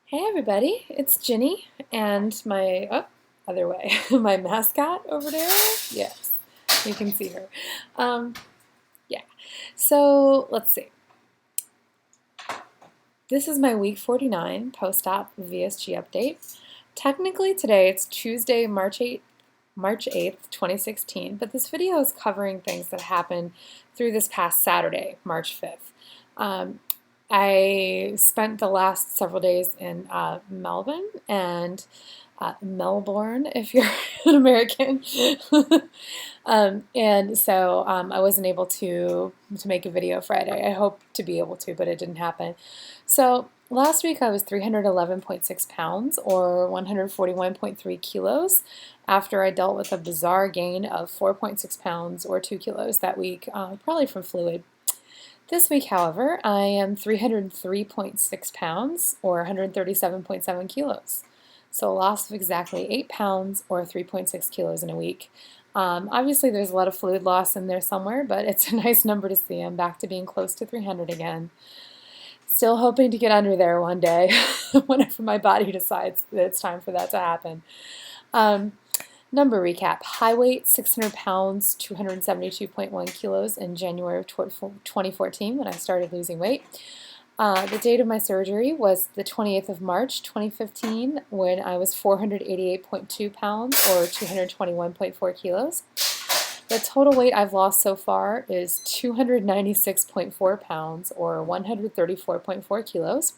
Hey everybody, it's Ginny and my, other way, my mascot over there. Yes, you can see her. Um, yeah, so let's see. This is my week 49 post-op VSG update. Technically today it's Tuesday, March 8th, 2016, but this video is covering things that happened through this past Saturday, March 5th. I spent the last several days in Melbourne and Melbourne, if you're an American. And so I wasn't able to make a video Friday. I hoped to be able to, but it didn't happen. So last week I was 311.6 pounds or 141.3 kilos after I dealt with a bizarre gain of 4.6 pounds or 2 kilos that week, probably from fluid. This week, however, I am 303.6 pounds or 137.7 kilos. So a loss of exactly 8 pounds or 3.6 kilos in a week. Obviously, there's a lot of fluid loss in there somewhere, but it's a nice number to see. I'm back to being close to 300 again. Still hoping to get under there one day whenever my body decides that it's time for that to happen. Number recap: high weight, 600 pounds, 272.1 kilos in January of 2014 when I started losing weight. The date of my surgery was the 20th of March 2015 when I was 488.2 pounds or 221.4 kilos. The total weight I've lost so far is 296.4 pounds or 134.4 kilos.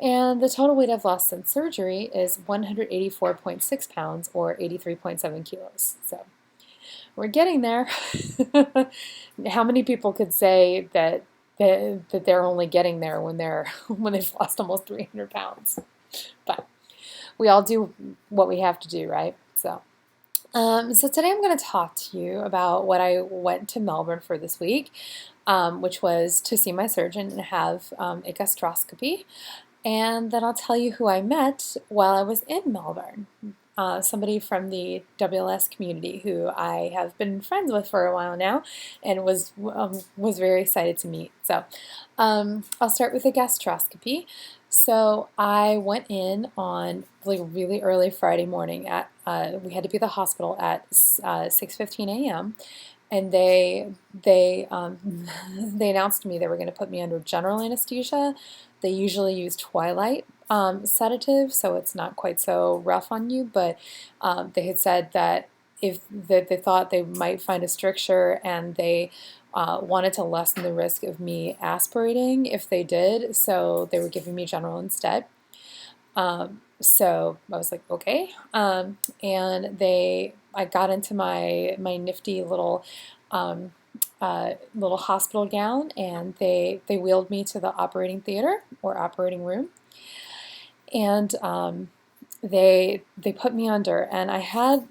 And the total weight I've lost since surgery is 184.6 pounds or 83.7 kilos. So we're getting there. How many people could say that they're only getting there when they've lost almost 300 pounds? But we all do what we have to do, right? So today I'm going to talk to you about what I went to Melbourne for this week, which was to see my surgeon and have a gastroscopy. And then I'll tell you who I met while I was in Melbourne. Somebody from the WLS community who I have been friends with for a while now and was very excited to meet. So I'll start with the gastroscopy. So I went in on like really early Friday morning at we had to be at the hospital at 6:15 a.m. and they announced to me they were going to put me under general anesthesia. They usually use twilight sedative, so it's not quite so rough on you, but they had said that they thought they might find a stricture and they wanted to lessen the risk of me aspirating if they did, so they were giving me general instead. So I was like, okay. And I got into my nifty little little hospital gown, and they wheeled me to the operating theater or operating room, and they put me under, and I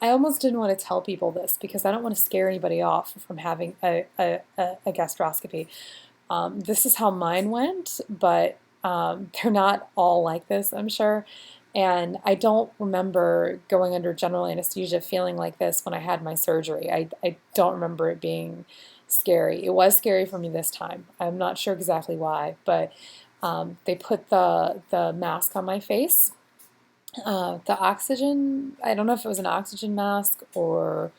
almost didn't want to tell people this because I don't want to scare anybody off from having a gastroscopy. This is how mine went, but they're not all like this, I'm sure. And I don't remember going under general anesthesia feeling like this when I had my surgery. I don't remember it being scary. It was scary for me this time. I'm not sure exactly why, but they put the mask on my face. The oxygen, I don't know if it was an oxygen mask or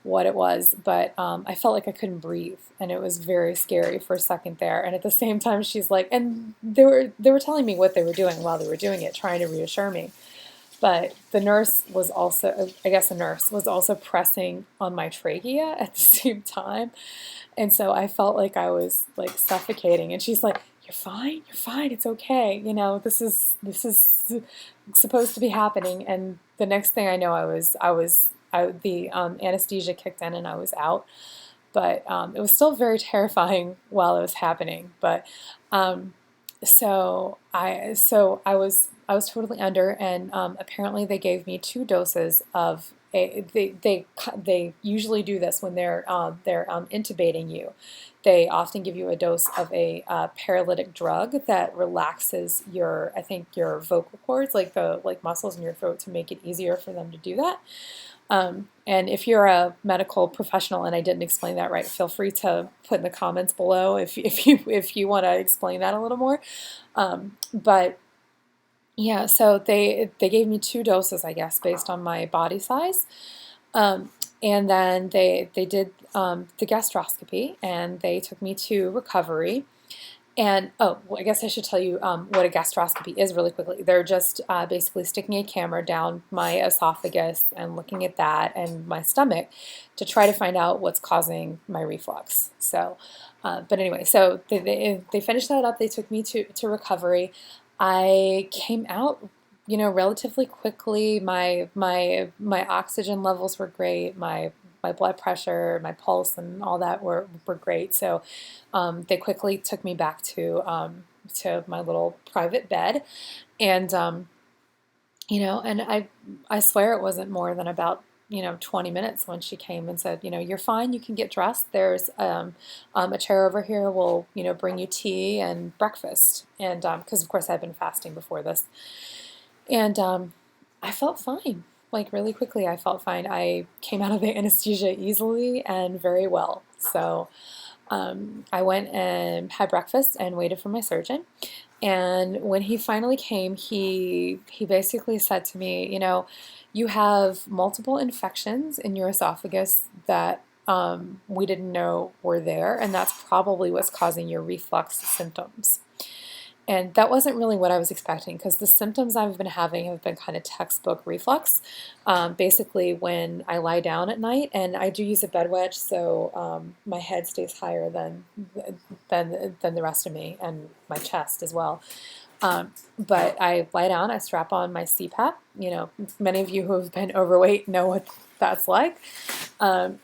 what it was, but I felt like I couldn't breathe, and it was very scary for a second there. And at the same time, she's like, and they were telling me what they were doing while they were doing it, trying to reassure me. But the nurse was also, I guess a nurse was also pressing on my trachea at the same time, and so I felt like I was like suffocating. And she's like, you're fine, it's okay. You know, this is supposed to be happening." And the next thing I know, the anesthesia kicked in and I was out. But it was still very terrifying while it was happening. But so I was totally under, and apparently they gave me 2 doses of they usually do this when they're intubating you. They often give you a dose of a paralytic drug that relaxes I think your vocal cords, like the muscles in your throat, to make it easier for them to do that. And if you're a medical professional and I didn't explain that right, feel free to put in the comments below if you want to explain that a little more. But yeah, so they gave me 2 doses, I guess, based on my body size. And then they did the gastroscopy, and they took me to recovery. And oh, well, I guess I should tell you what a gastroscopy is really quickly. They're just basically sticking a camera down my esophagus and looking at that and my stomach to try to find out what's causing my reflux. So, but anyway, so they finished that up. They took me to recovery. I came out, you know, relatively quickly. My oxygen levels were great. My blood pressure, my pulse, and all that were great. So they quickly took me back to my little private bed, and you know, and I swear it wasn't more than about 20 minutes when she came and said, you're fine, you can get dressed. There's a chair over here. We'll bring you tea and breakfast, and because of course I'd been fasting before this, and I felt fine. Like really quickly, I felt fine. I came out of the anesthesia easily and very well. So I went and had breakfast and waited for my surgeon. And when he finally came, he basically said to me, you have multiple infections in your esophagus that we didn't know were there, and that's probably what's causing your reflux symptoms. And that wasn't really what I was expecting, because the symptoms I've been having have been kind of textbook reflux. Basically, when I lie down at night, and I do use a bed wedge, so my head stays higher than the rest of me, and my chest as well. But I lie down, I strap on my CPAP. Many of you who have been overweight know what that's like. And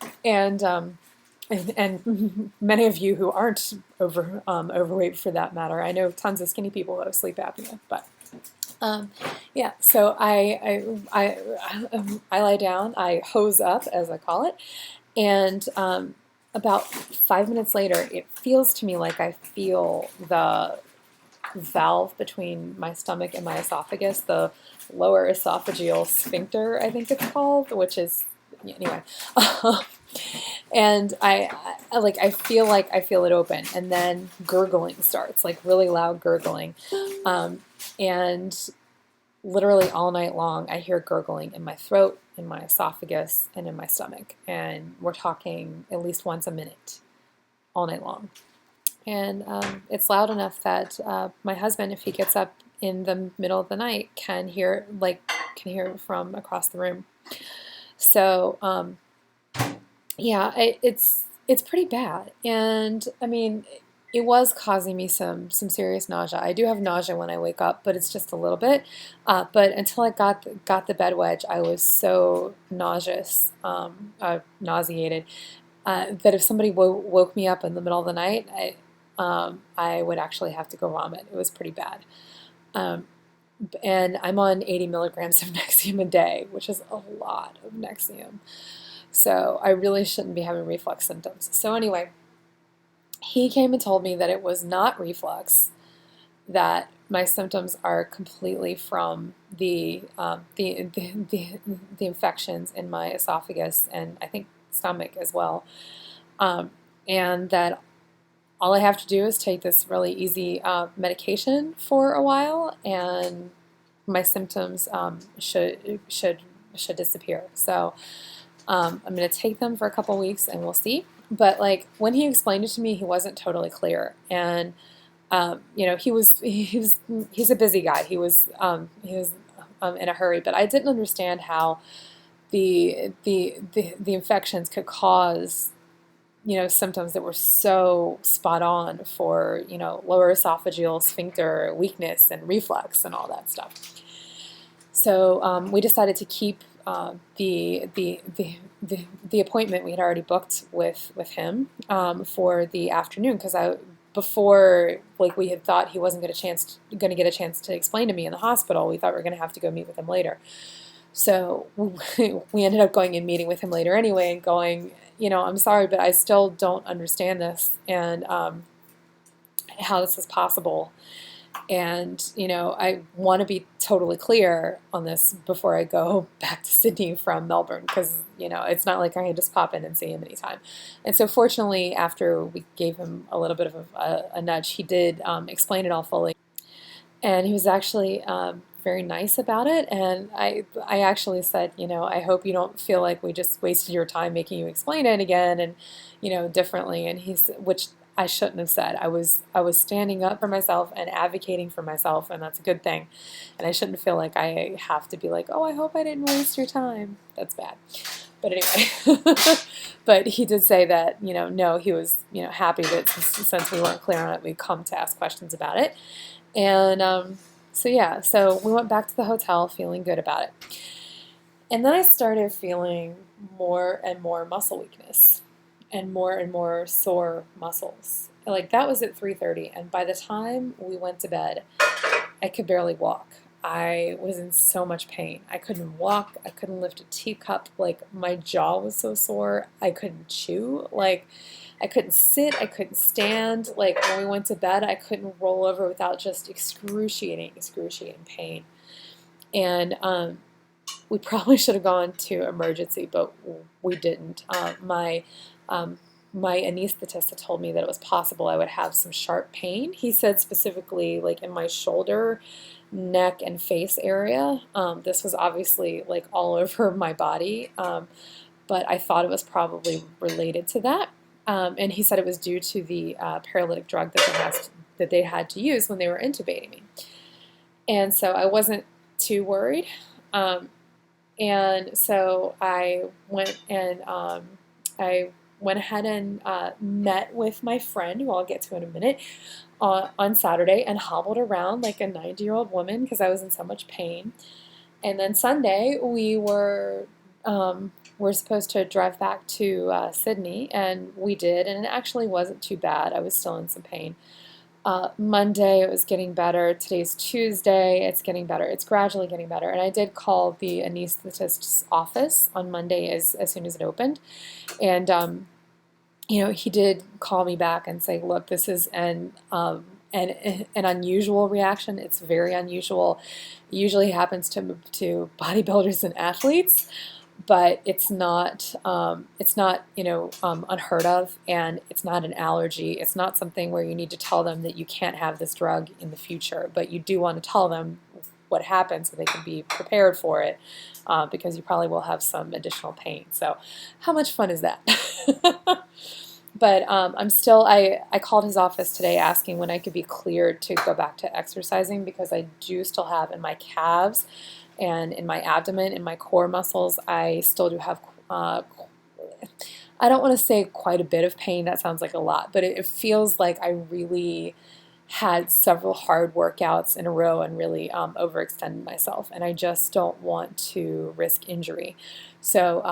many of you who aren't overweight for that matter. I know tons of skinny people who have sleep apnea, but yeah. So I lie down, I hose up as I call it, and about 5 minutes later, it feels to me like I feel the valve between my stomach and my esophagus, the lower esophageal sphincter, I think it's called, which is anyway. And I feel it open, and then gurgling starts, like really loud gurgling, and literally all night long I hear gurgling in my throat, in my esophagus, and in my stomach, and we're talking at least once a minute all night long. And it's loud enough that my husband, if he gets up in the middle of the night, can hear it from across the room. So yeah, it's pretty bad, and I mean, it was causing me some serious nausea. I do have nausea when I wake up, but it's just a little bit. But until I got the bed wedge, I was so nauseous, nauseated, that if somebody woke me up in the middle of the night, I would actually have to go vomit. It was pretty bad. And I'm on 80 milligrams of Nexium a day, which is a lot of Nexium. So I really shouldn't be having reflux symptoms. So anyway, he came and told me that it was not reflux, that my symptoms are completely from the infections in my esophagus, and I think stomach as well, and that all I have to do is take this really easy medication for a while, and my symptoms should disappear. So I'm going to take them for a couple weeks, and we'll see. But like when he explained it to me, he wasn't totally clear, and he's a busy guy. He was in a hurry, but I didn't understand how the infections could cause symptoms that were so spot on for lower esophageal sphincter weakness and reflux and all that stuff. So we decided to keep the appointment we had already booked with him for the afternoon, because before, like, we had thought he wasn't going to get a chance to explain to me in the hospital. We thought we were going to have to go meet with him later. So we ended up going and meeting with him later anyway, and going, I'm sorry, but I still don't understand this, and how this is possible. And, I want to be totally clear on this before I go back to Sydney from Melbourne because, it's not like I can just pop in and see him anytime. And so fortunately, after we gave him a little bit of a nudge, he did explain it all fully. And he was actually very nice about it. And I actually said, I hope you don't feel like we just wasted your time making you explain it again and, differently. And which I shouldn't have said. I was standing up for myself and advocating for myself, and that's a good thing. And I shouldn't feel like I have to be like, oh, I hope I didn't waste your time. That's bad. But anyway, but he did say that, no, he was, happy that since we weren't clear on it, we'd come to ask questions about it. And so yeah, so we went back to the hotel feeling good about it. And then I started feeling more and more muscle weakness and more sore muscles. Like that was at 3:30, and by the time we went to bed, I could barely walk. I was in so much pain. I couldn't walk. I couldn't lift a teacup. Like my jaw was so sore. I couldn't chew. Like I couldn't sit. I couldn't stand. Like when we went to bed, I couldn't roll over without just excruciating pain. And we probably should have gone to emergency, but we didn't. My anesthetist had told me that it was possible I would have some sharp pain. He said specifically like in my shoulder, neck, and face area. This was obviously like all over my body, but I thought it was probably related to that. And he said it was due to the paralytic drug that they had to use when they were intubating me. And so I wasn't too worried. And so I went ahead and met with my friend, who I'll get to in a minute, on Saturday and hobbled around like a 90-year-old woman because I was in so much pain. And then Sunday we're supposed to drive back to Sydney, and we did, and it actually wasn't too bad. I was still in some pain. Monday it was getting better. Today's Tuesday. It's getting better. It's gradually getting better. And I did call the anesthetist's office on Monday as soon as it opened. And, he did call me back and say, look, this is an unusual reaction. It's very unusual. It usually happens to bodybuilders and athletes, but it's not unheard of, and it's not an allergy. It's not something where you need to tell them that you can't have this drug in the future, but you do want to tell them what happens so they can be prepared for it, because you probably will have some additional pain. So how much fun is that? But I called his office today asking when I could be cleared to go back to exercising, because I do still have in my calves and in my abdomen, in my core muscles, I still do have, I don't want to say quite a bit of pain, that sounds like a lot, but it feels like I really had several hard workouts in a row and really overextended myself, and I just don't want to risk injury. So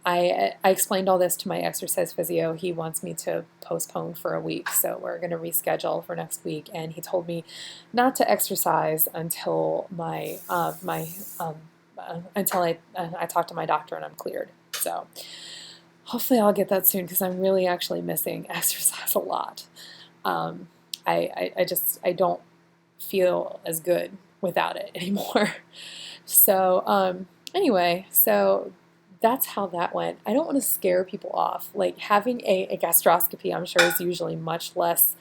I explained all this to my exercise physio. He wants me to postpone for a week, so we're going to reschedule for next week, and he told me not to exercise until until I talk to my doctor and I'm cleared. So hopefully I'll get that soon, because I'm really actually missing exercise a lot. I don't feel as good without it anymore. So anyway, so that's how that went. I don't want to scare people off. Like having a gastroscopy, I'm sure, is usually much less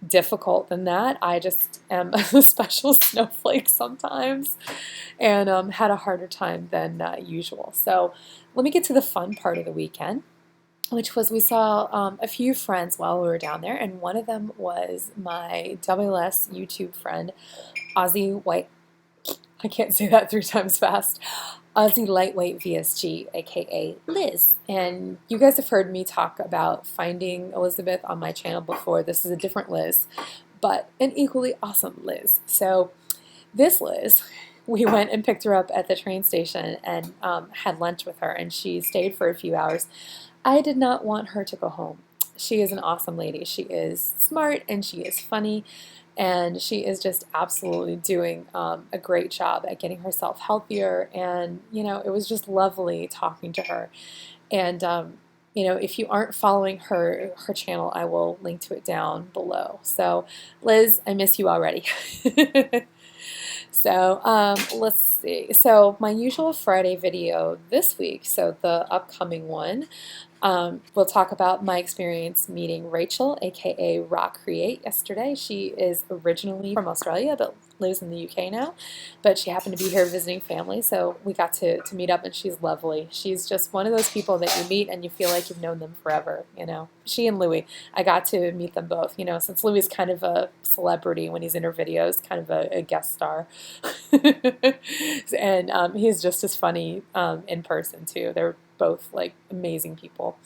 difficult than that. I just am a special snowflake sometimes, and had a harder time than usual. So let me get to the fun part of the weekend, which was we saw a few friends while we were down there, and one of them was my WLS YouTube friend, I can't say that 3 times fast, AussieLightweightVSG, aka Liz. And you guys have heard me talk about finding Elizabeth on my channel before. This is a different Liz, but an equally awesome Liz. So this Liz, we went and picked her up at the train station and had lunch with her, and she stayed for a few hours. I did not want her to go home. She is an awesome lady. She is smart and she is funny, and she is just absolutely doing a great job at getting herself healthier. And it was just lovely talking to her. And if you aren't following her channel, I will link to it down below. So Liz, I miss you already. So let's see. So my usual Friday video this week, so the upcoming one, we'll talk about my experience meeting Rachel, aka Rock Create, yesterday. She is originally from Australia but lives in the UK now, but she happened to be here visiting family, so we got to meet up, and she's lovely. She's just one of those people that you meet and you feel like you've known them forever, She and Louie, I got to meet them both, since Louie's kind of a celebrity when he's in her videos, kind of a guest star. And he's just as funny in person too. They're both like amazing people.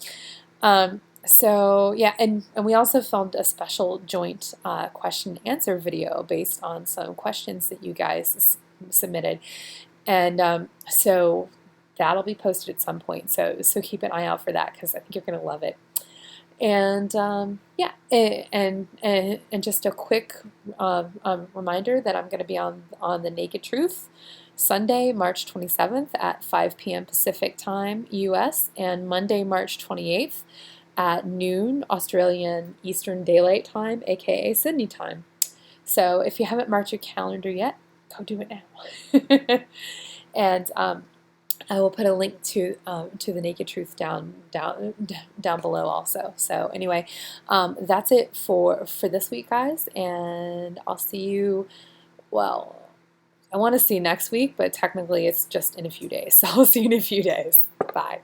So yeah, and we also filmed a special joint question and answer video based on some questions that you guys submitted, and so that'll be posted at some point. So keep an eye out for that, because I think you're going to love it. And yeah, and just a quick reminder that I'm going to be on the Naked Truth Sunday, March 27th at 5 p.m. Pacific Time, US, and Monday, March 28th at noon Australian Eastern Daylight Time, aka Sydney time. So if you haven't marked your calendar yet, go do it now. And I will put a link to the Naked Truth down below also. So anyway, that's it for this week, guys, and I'll see you. Well, I want to see you next week, but technically it's just in a few days. So I'll see you in a few days. Bye.